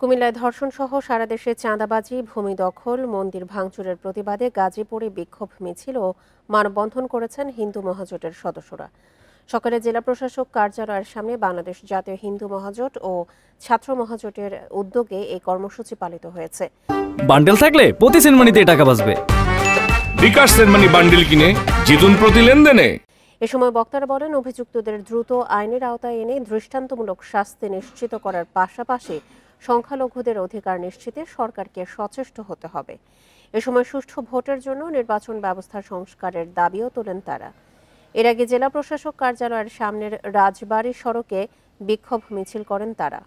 কুমিল্লায় ধর্ষণসহ সারা দেশে চাঁদাবাজি, ভূমি দখল, মন্দির ভাঙচুরের প্রতিবাদে গাজীপুরে বিক্ষোভ মিছিল ও মানববন্ধন করেছেন হিন্দু মহাজোটের সদস্যরা। সকালে জেলা প্রশাসক কার্যালয়ের সামনে বাংলাদেশ জাতীয় হিন্দু মহাজোট ও ছাত্র মহাজোটের উদ্যোগে এই কর্মসূচি পালিত হয়েছে। বান্ডেল থাকলে প্রতি সেনমানিতে টাকা বাঁচবে। বিকাশ সেনমানি বান্ডেল কিনে জিতুন প্রতি লেনদেনে। এ সময় বক্তারা বলেন, অভিযুক্তদের দ্রুত আইনের আওতায় এনে দৃষ্টান্তমূলক শাস্তি নিশ্চিত করার পাশাপাশি সংখ্যালঘুদের অধিকার নিশ্চিতে সরকারকে সচেষ্ট হতে হবে। এ সময় সুষ্ঠু ভোটের জন্য নির্বাচন ব্যবস্থা সংস্কারের দাবিও তোলেন তারা। এর আগে জেলা প্রশাসক কার্যালয়ের সামনের রাজবাড়ী সড়কে বিক্ষোভ মিছিল করেন তারা।